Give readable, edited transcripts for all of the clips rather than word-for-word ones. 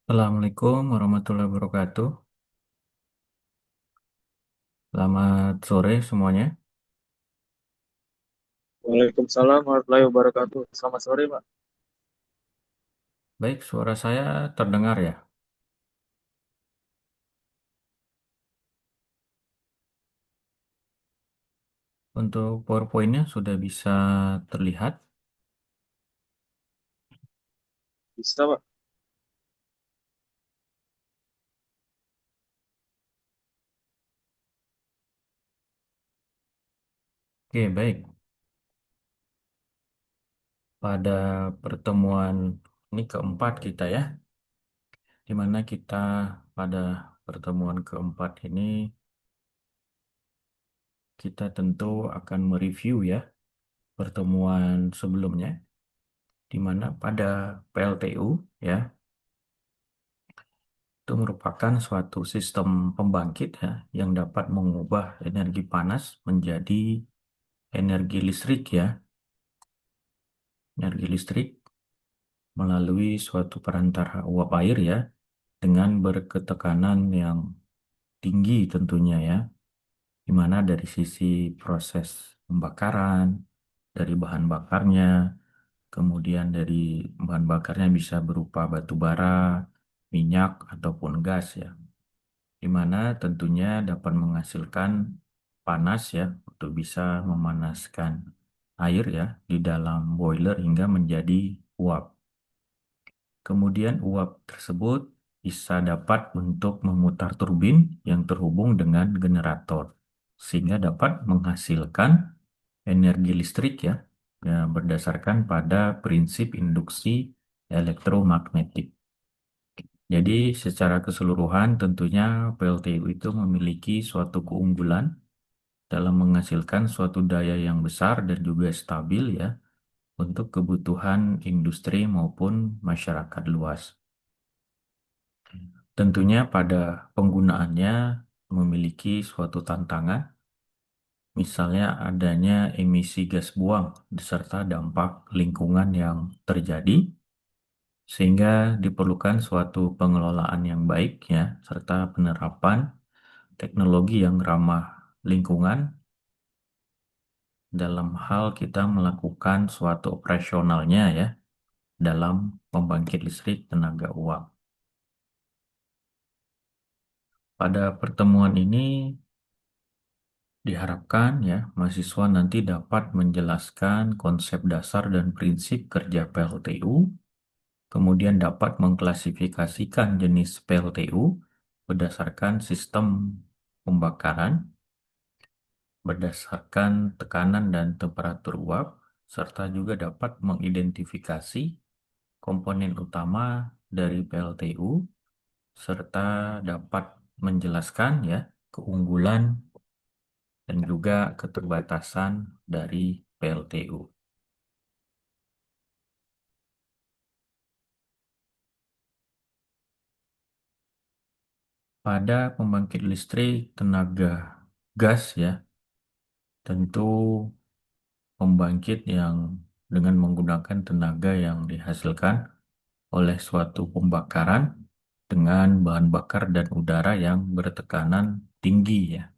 Assalamualaikum warahmatullahi wabarakatuh. Selamat sore semuanya. Waalaikumsalam warahmatullahi wabarakatuh. Selamat sore, Pak. Baik, suara saya terdengar ya. Untuk PowerPoint-nya sudah bisa terlihat. Bisa, Pak. Oke, baik. Pada pertemuan ini keempat kita ya, di mana kita pada pertemuan keempat ini kita tentu akan mereview ya pertemuan sebelumnya, di mana pada PLTU ya itu merupakan suatu sistem pembangkit ya yang dapat mengubah energi panas menjadi energi listrik ya, energi listrik melalui suatu perantara uap air ya dengan berketekanan yang tinggi tentunya ya, di mana dari sisi proses pembakaran, dari bahan bakarnya, kemudian dari bahan bakarnya bisa berupa batu bara, minyak ataupun gas ya. Di mana tentunya dapat menghasilkan panas ya untuk bisa memanaskan air ya di dalam boiler hingga menjadi uap. Kemudian uap tersebut bisa dapat untuk memutar turbin yang terhubung dengan generator sehingga dapat menghasilkan energi listrik ya, berdasarkan pada prinsip induksi elektromagnetik. Jadi secara keseluruhan tentunya PLTU itu memiliki suatu keunggulan dalam menghasilkan suatu daya yang besar dan juga stabil ya untuk kebutuhan industri maupun masyarakat luas. Tentunya pada penggunaannya memiliki suatu tantangan, misalnya adanya emisi gas buang beserta dampak lingkungan yang terjadi, sehingga diperlukan suatu pengelolaan yang baik ya, serta penerapan teknologi yang ramah lingkungan dalam hal kita melakukan suatu operasionalnya ya dalam pembangkit listrik tenaga uap. Pada pertemuan ini diharapkan ya mahasiswa nanti dapat menjelaskan konsep dasar dan prinsip kerja PLTU, kemudian dapat mengklasifikasikan jenis PLTU berdasarkan sistem pembakaran, berdasarkan tekanan dan temperatur uap, serta juga dapat mengidentifikasi komponen utama dari PLTU, serta dapat menjelaskan ya keunggulan dan juga keterbatasan dari PLTU. Pada pembangkit listrik tenaga gas ya, tentu pembangkit yang dengan menggunakan tenaga yang dihasilkan oleh suatu pembakaran dengan bahan bakar dan udara yang bertekanan tinggi ya.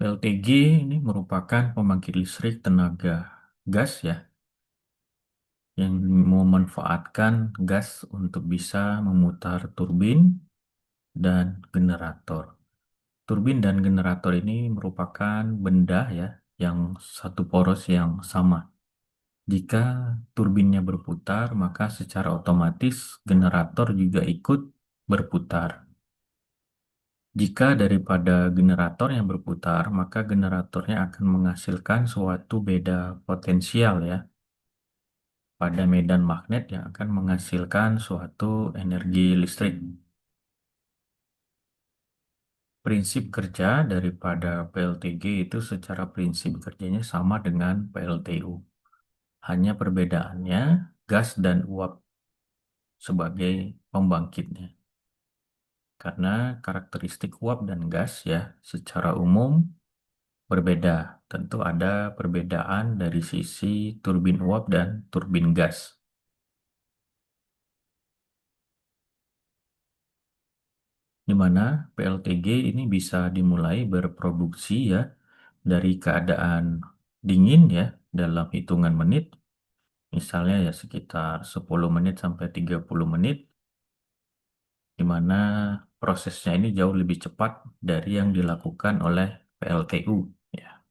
LTG ini merupakan pembangkit listrik tenaga gas ya, yang memanfaatkan gas untuk bisa memutar turbin dan generator. Turbin dan generator ini merupakan benda ya yang satu poros yang sama. Jika turbinnya berputar, maka secara otomatis generator juga ikut berputar. Jika daripada generator yang berputar, maka generatornya akan menghasilkan suatu beda potensial ya pada medan magnet yang akan menghasilkan suatu energi listrik. Prinsip kerja daripada PLTG itu secara prinsip kerjanya sama dengan PLTU. Hanya perbedaannya gas dan uap sebagai pembangkitnya. Karena karakteristik uap dan gas ya secara umum Berbeda, tentu ada perbedaan dari sisi turbin uap dan turbin gas. Di mana PLTG ini bisa dimulai berproduksi ya dari keadaan dingin ya dalam hitungan menit, misalnya ya sekitar 10 menit sampai 30 menit, di mana prosesnya ini jauh lebih cepat dari yang dilakukan oleh PLTU ya.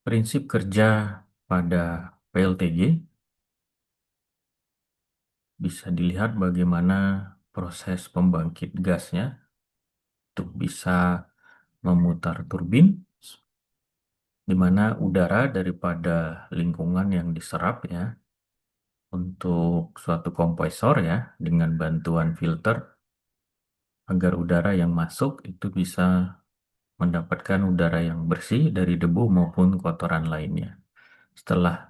Prinsip kerja pada PLTG bisa dilihat bagaimana proses pembangkit gasnya untuk bisa memutar turbin, di mana udara daripada lingkungan yang diserap ya untuk suatu kompresor ya dengan bantuan filter agar udara yang masuk itu bisa mendapatkan udara yang bersih dari debu maupun kotoran lainnya. Setelah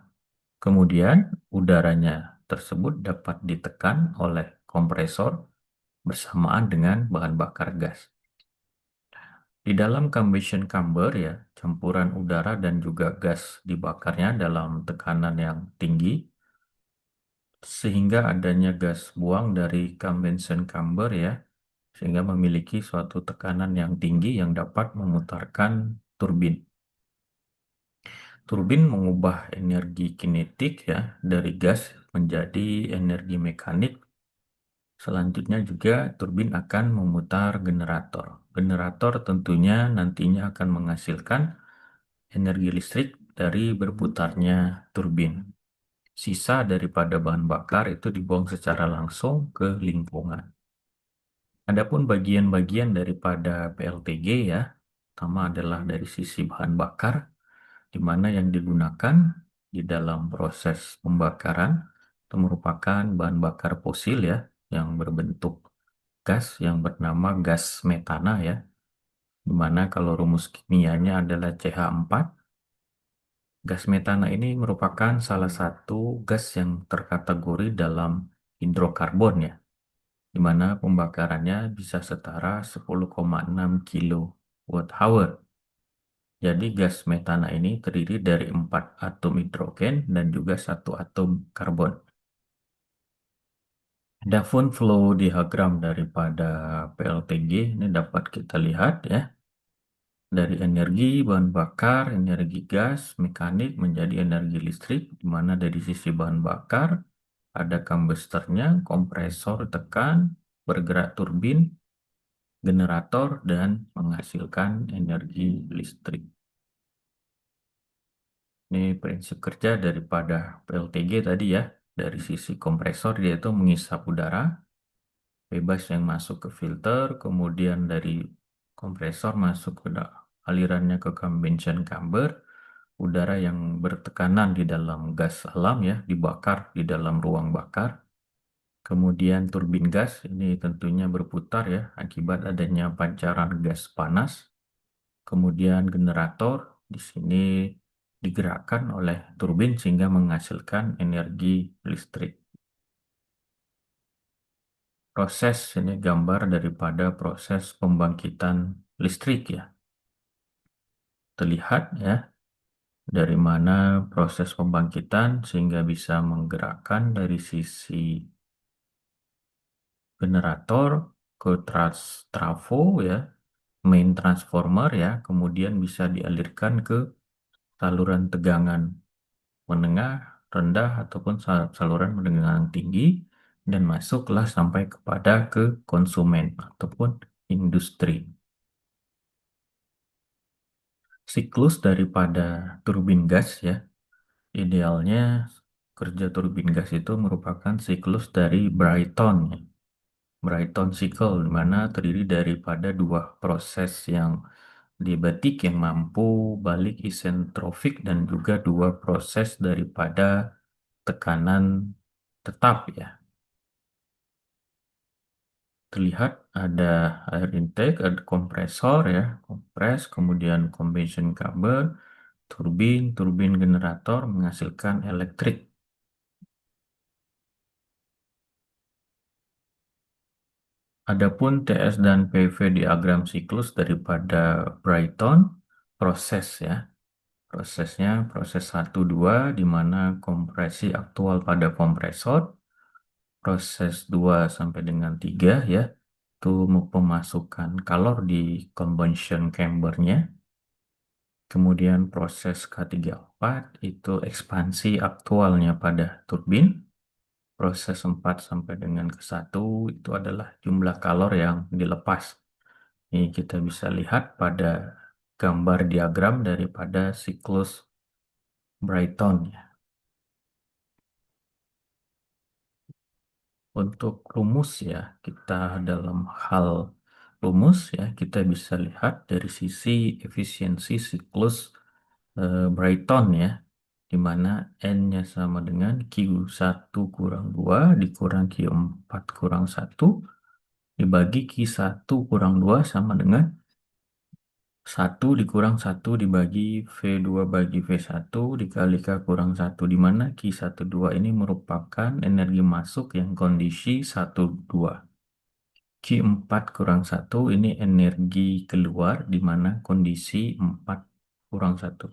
kemudian udaranya tersebut dapat ditekan oleh kompresor bersamaan dengan bahan bakar gas. Di dalam combustion chamber ya, campuran udara dan juga gas dibakarnya dalam tekanan yang tinggi sehingga adanya gas buang dari combustion chamber ya, sehingga memiliki suatu tekanan yang tinggi yang dapat memutarkan turbin. Turbin mengubah energi kinetik ya dari gas menjadi energi mekanik. Selanjutnya juga turbin akan memutar generator. Generator tentunya nantinya akan menghasilkan energi listrik dari berputarnya turbin. Sisa daripada bahan bakar itu dibuang secara langsung ke lingkungan. Adapun bagian-bagian daripada PLTG ya, pertama adalah dari sisi bahan bakar, di mana yang digunakan di dalam proses pembakaran itu merupakan bahan bakar fosil ya, yang berbentuk gas yang bernama gas metana ya, di mana kalau rumus kimianya adalah CH4. Gas metana ini merupakan salah satu gas yang terkategori dalam hidrokarbon ya, di mana pembakarannya bisa setara 10,6 kilowatt hour. Jadi gas metana ini terdiri dari 4 atom hidrogen dan juga satu atom karbon. Adapun flow diagram daripada PLTG ini dapat kita lihat ya. Dari energi bahan bakar, energi gas, mekanik menjadi energi listrik, di mana dari sisi bahan bakar ada combustornya, kompresor tekan, bergerak turbin, generator, dan menghasilkan energi listrik. Ini prinsip kerja daripada PLTG tadi ya. Dari sisi kompresor dia itu mengisap udara bebas yang masuk ke filter, kemudian dari kompresor masuk ke alirannya ke combustion chamber, udara yang bertekanan di dalam gas alam ya, dibakar di dalam ruang bakar. Kemudian turbin gas ini tentunya berputar ya akibat adanya pancaran gas panas. Kemudian generator di sini digerakkan oleh turbin sehingga menghasilkan energi listrik. Proses ini gambar daripada proses pembangkitan listrik ya. Terlihat ya dari mana proses pembangkitan sehingga bisa menggerakkan dari sisi generator ke trafo ya, main transformer ya, kemudian bisa dialirkan ke saluran tegangan menengah, rendah ataupun saluran tegangan tinggi dan masuklah sampai kepada ke konsumen ataupun industri. Siklus daripada turbin gas ya, idealnya kerja turbin gas itu merupakan siklus dari Brighton ya. Brighton cycle, di mana terdiri daripada dua proses yang diabatik yang mampu balik isentropik dan juga dua proses daripada tekanan tetap ya. Terlihat ada air intake, ada kompresor ya, kompres, kemudian combustion chamber, turbin, turbin generator menghasilkan elektrik. Adapun TS dan PV diagram siklus daripada Brighton, proses ya. Prosesnya proses 1-2 di mana kompresi aktual pada kompresor, proses 2 sampai dengan 3 ya, itu pemasukan kalor di combustion chambernya. Kemudian proses K3-4 itu ekspansi aktualnya pada turbin. Proses 4 sampai dengan ke 1 itu adalah jumlah kalor yang dilepas. Ini kita bisa lihat pada gambar diagram daripada siklus Brighton ya. Untuk rumus ya, kita dalam hal rumus ya, kita bisa lihat dari sisi efisiensi siklus Brighton ya, di mana N-nya sama dengan Q1 kurang 2 dikurang Q4 kurang 1 dibagi Q1 kurang 2 sama dengan 1 dikurang 1 dibagi V2 bagi V1 dikali K kurang 1, di mana Q12 ini merupakan energi masuk yang kondisi 1,2. Q4 kurang 1 ini energi keluar di mana kondisi 4 kurang 1.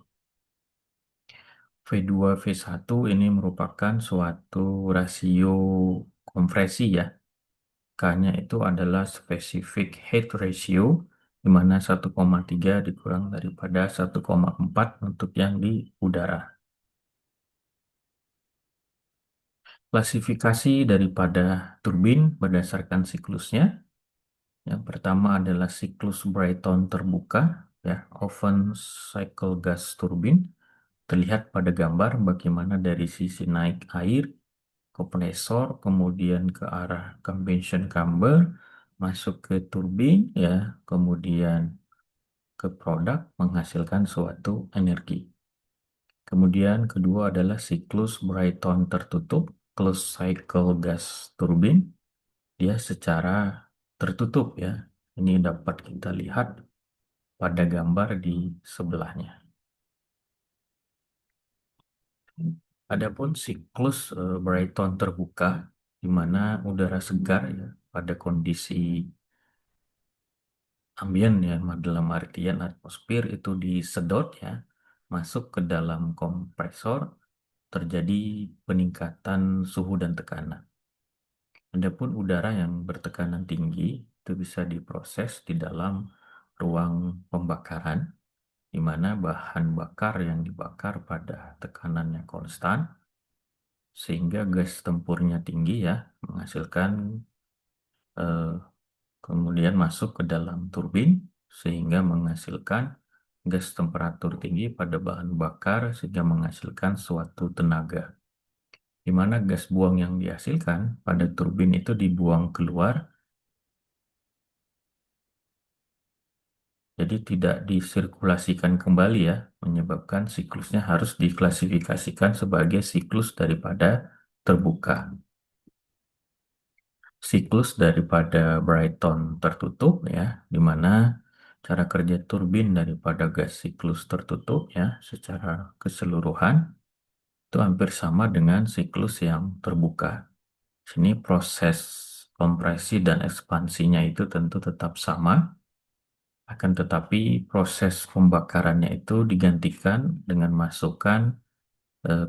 V2 V1 ini merupakan suatu rasio kompresi ya. K-nya itu adalah specific heat ratio, di mana 1,3 dikurang daripada 1,4 untuk yang di udara. Klasifikasi daripada turbin berdasarkan siklusnya. Yang pertama adalah siklus Brighton terbuka, ya, open cycle gas turbine. Terlihat pada gambar bagaimana dari sisi naik air, kompresor, kemudian ke arah combustion chamber, masuk ke turbin, ya, kemudian ke produk menghasilkan suatu energi. Kemudian kedua adalah siklus Brighton tertutup, closed cycle gas turbine. Dia secara tertutup ya. Ini dapat kita lihat pada gambar di sebelahnya. Adapun siklus Brighton terbuka, di mana udara segar ya pada kondisi ambien ya, dalam artian atmosfer itu disedot ya, masuk ke dalam kompresor, terjadi peningkatan suhu dan tekanan. Adapun udara yang bertekanan tinggi itu bisa diproses di dalam ruang pembakaran, di mana bahan bakar yang dibakar pada tekanannya konstan, sehingga gas tempurnya tinggi ya, menghasilkan eh, kemudian masuk ke dalam turbin, sehingga menghasilkan gas temperatur tinggi pada bahan bakar, sehingga menghasilkan suatu tenaga. Di mana gas buang yang dihasilkan pada turbin itu dibuang keluar, jadi tidak disirkulasikan kembali ya, menyebabkan siklusnya harus diklasifikasikan sebagai siklus daripada terbuka. Siklus daripada Brighton tertutup ya, di mana cara kerja turbin daripada gas siklus tertutup ya, secara keseluruhan itu hampir sama dengan siklus yang terbuka. Sini proses kompresi dan ekspansinya itu tentu tetap sama, akan tetapi proses pembakarannya itu digantikan dengan masukan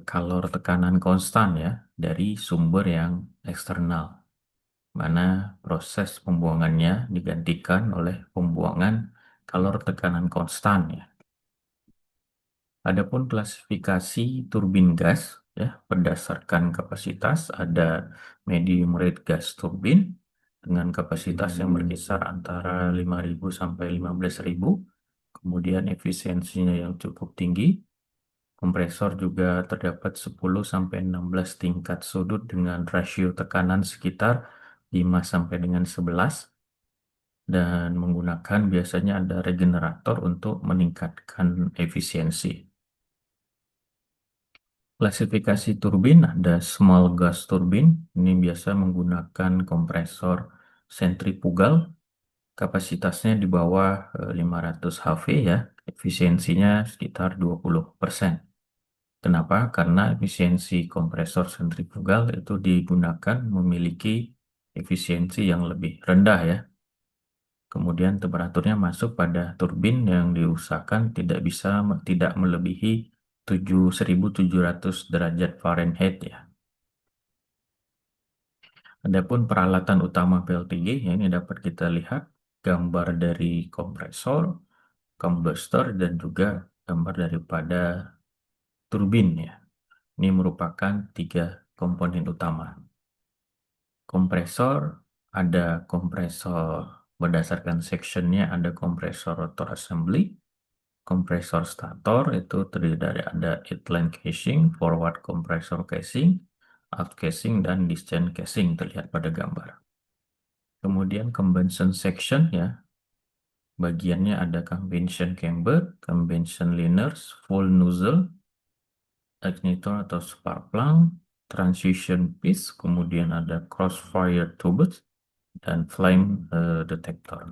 kalor tekanan konstan ya dari sumber yang eksternal, mana proses pembuangannya digantikan oleh pembuangan kalor tekanan konstan ya. Adapun klasifikasi turbin gas ya berdasarkan kapasitas, ada medium rate gas turbine dengan kapasitas yang berkisar antara 5.000 sampai 15.000, kemudian efisiensinya yang cukup tinggi. Kompresor juga terdapat 10 sampai 16 tingkat sudut dengan rasio tekanan sekitar 5 sampai dengan 11, dan menggunakan biasanya ada regenerator untuk meningkatkan efisiensi. Klasifikasi turbin ada small gas turbine, ini biasa menggunakan kompresor sentrifugal, kapasitasnya di bawah 500 HV ya, efisiensinya sekitar 20%. Kenapa? Karena efisiensi kompresor sentrifugal itu digunakan memiliki efisiensi yang lebih rendah ya. Kemudian temperaturnya masuk pada turbin yang diusahakan tidak melebihi 1700 derajat Fahrenheit ya. Adapun peralatan utama PLTG ya, ini dapat kita lihat gambar dari kompresor, combustor, dan juga gambar daripada turbin ya. Ini merupakan tiga komponen utama. Kompresor, ada kompresor berdasarkan sectionnya, ada kompresor rotor assembly, kompresor stator itu terdiri dari ada inline casing, forward compressor casing, out casing, dan descent casing terlihat pada gambar. Kemudian combustion section ya, bagiannya ada combustion chamber, combustion liners, full nozzle, ignitor atau spark plug, transition piece, kemudian ada crossfire tubes, dan flame detector.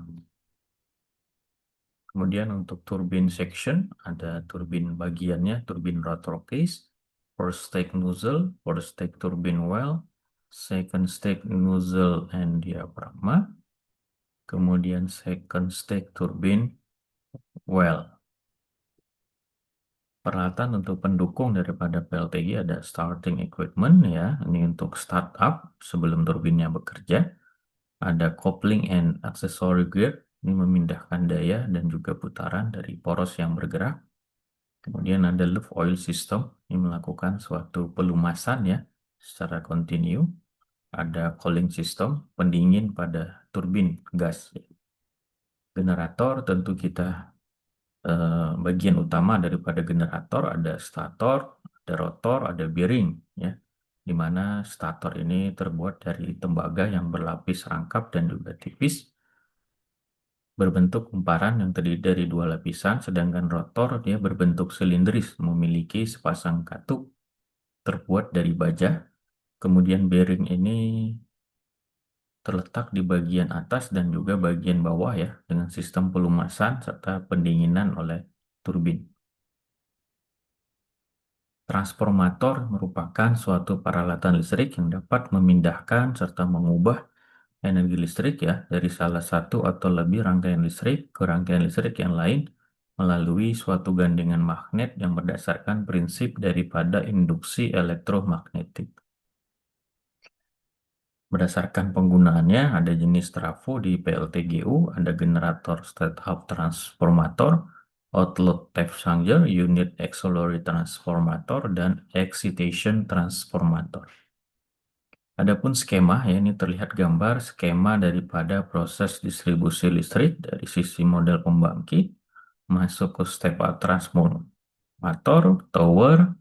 Kemudian untuk turbine section, ada turbin bagiannya, turbin rotor case, first stage nozzle, first stage turbine well, second stage nozzle and diaphragma, kemudian second stage turbine well. Peralatan untuk pendukung daripada PLTG ada starting equipment ya, ini untuk startup sebelum turbinnya bekerja. Ada coupling and accessory gear, ini memindahkan daya dan juga putaran dari poros yang bergerak. Kemudian ada loop oil system, ini melakukan suatu pelumasan ya secara kontinu. Ada cooling system, pendingin pada turbin gas. Generator tentu kita bagian utama daripada generator ada stator, ada rotor, ada bearing ya. Di mana stator ini terbuat dari tembaga yang berlapis rangkap dan juga tipis, berbentuk kumparan yang terdiri dari dua lapisan, sedangkan rotor dia berbentuk silindris, memiliki sepasang katup terbuat dari baja. Kemudian bearing ini terletak di bagian atas dan juga bagian bawah ya, dengan sistem pelumasan serta pendinginan oleh turbin. Transformator merupakan suatu peralatan listrik yang dapat memindahkan serta mengubah energi listrik ya dari salah satu atau lebih rangkaian listrik ke rangkaian listrik yang lain melalui suatu gandengan magnet yang berdasarkan prinsip daripada induksi elektromagnetik. Berdasarkan penggunaannya, ada jenis trafo di PLTGU, ada generator step-up transformator, outlet tape changer, unit auxiliary transformator, dan excitation transformator. Adapun skema, ya ini terlihat gambar skema daripada proses distribusi listrik dari sisi model pembangkit, masuk ke step-up transformator, tower,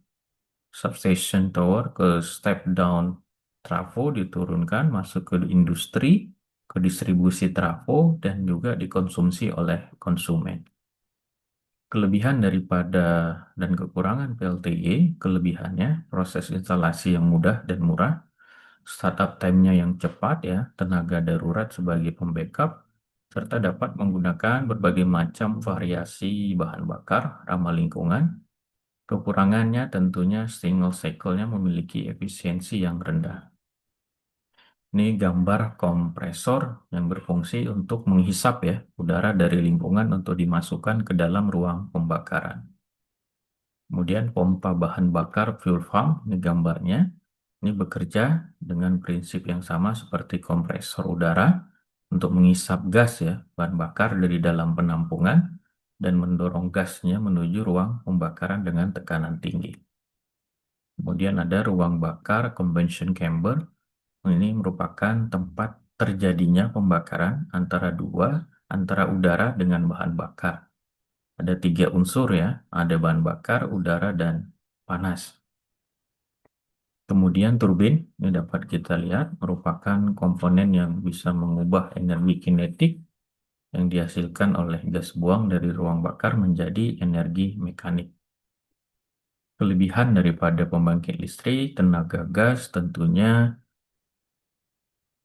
substation tower, ke step down trafo diturunkan masuk ke industri, ke distribusi trafo, dan juga dikonsumsi oleh konsumen. Kelebihan daripada dan kekurangan PLTG, kelebihannya proses instalasi yang mudah dan murah, startup time-nya yang cepat ya, tenaga darurat sebagai pembackup, serta dapat menggunakan berbagai macam variasi bahan bakar ramah lingkungan. Kekurangannya tentunya single cycle-nya memiliki efisiensi yang rendah. Ini gambar kompresor yang berfungsi untuk menghisap ya udara dari lingkungan untuk dimasukkan ke dalam ruang pembakaran. Kemudian pompa bahan bakar fuel pump, ini gambarnya. Ini bekerja dengan prinsip yang sama seperti kompresor udara untuk menghisap gas ya, bahan bakar dari dalam penampungan dan mendorong gasnya menuju ruang pembakaran dengan tekanan tinggi. Kemudian ada ruang bakar combustion chamber. Ini merupakan tempat terjadinya pembakaran antara udara dengan bahan bakar. Ada tiga unsur ya, ada bahan bakar, udara, dan panas. Kemudian turbin, ini dapat kita lihat merupakan komponen yang bisa mengubah energi kinetik yang dihasilkan oleh gas buang dari ruang bakar menjadi energi mekanik. Kelebihan daripada pembangkit listrik, tenaga gas tentunya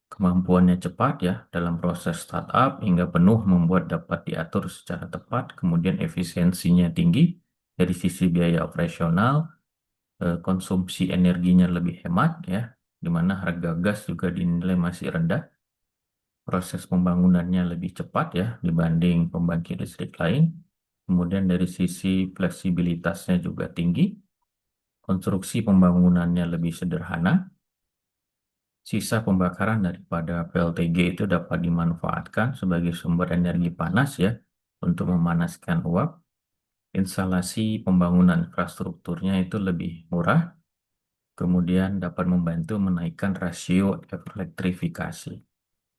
kemampuannya cepat ya dalam proses startup hingga penuh membuat dapat diatur secara tepat, kemudian efisiensinya tinggi dari sisi biaya operasional, konsumsi energinya lebih hemat ya, di mana harga gas juga dinilai masih rendah. Proses pembangunannya lebih cepat ya dibanding pembangkit listrik lain. Kemudian dari sisi fleksibilitasnya juga tinggi, konstruksi pembangunannya lebih sederhana, sisa pembakaran daripada PLTG itu dapat dimanfaatkan sebagai sumber energi panas ya untuk memanaskan uap. Instalasi pembangunan infrastrukturnya itu lebih murah, kemudian dapat membantu menaikkan rasio elektrifikasi.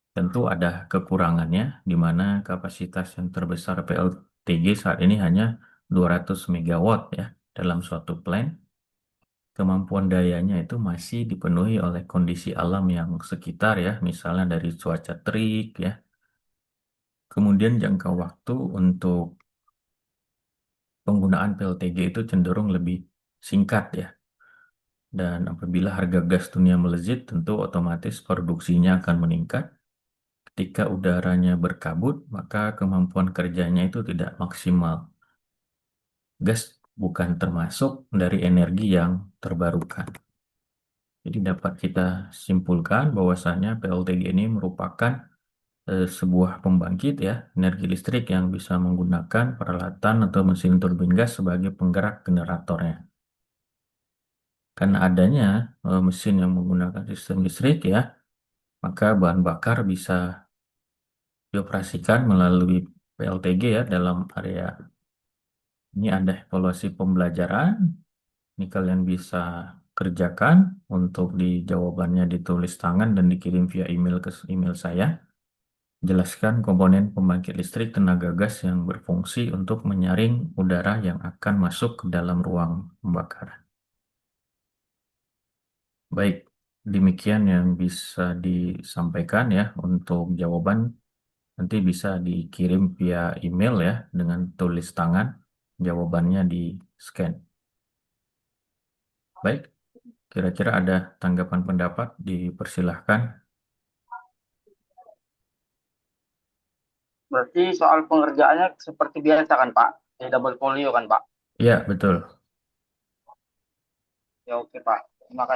Tentu ada kekurangannya, di mana kapasitas yang terbesar PLTG saat ini hanya 200 megawatt ya dalam suatu plant. Kemampuan dayanya itu masih dipenuhi oleh kondisi alam yang sekitar ya, misalnya dari cuaca terik ya. Kemudian jangka waktu untuk penggunaan PLTG itu cenderung lebih singkat ya. Dan apabila harga gas dunia melejit, tentu otomatis produksinya akan meningkat. Ketika udaranya berkabut, maka kemampuan kerjanya itu tidak maksimal. Gas bukan termasuk dari energi yang terbarukan. Jadi dapat kita simpulkan bahwasannya PLTG ini merupakan sebuah pembangkit ya, energi listrik yang bisa menggunakan peralatan atau mesin turbin gas sebagai penggerak generatornya. Karena adanya mesin yang menggunakan sistem listrik ya, maka bahan bakar bisa dioperasikan melalui PLTG ya dalam area. Ini ada evaluasi pembelajaran. Ini kalian bisa kerjakan untuk di jawabannya ditulis tangan dan dikirim via email ke email saya. Jelaskan komponen pembangkit listrik tenaga gas yang berfungsi untuk menyaring udara yang akan masuk ke dalam ruang pembakaran. Baik, demikian yang bisa disampaikan ya untuk jawaban. Nanti bisa dikirim via email ya dengan tulis tangan. Jawabannya di scan. Baik, kira-kira ada tanggapan pendapat, dipersilahkan. Berarti soal pengerjaannya seperti biasa kan Pak? Di double folio kan Pak? Ya, betul. Ya oke Pak. Terima kasih.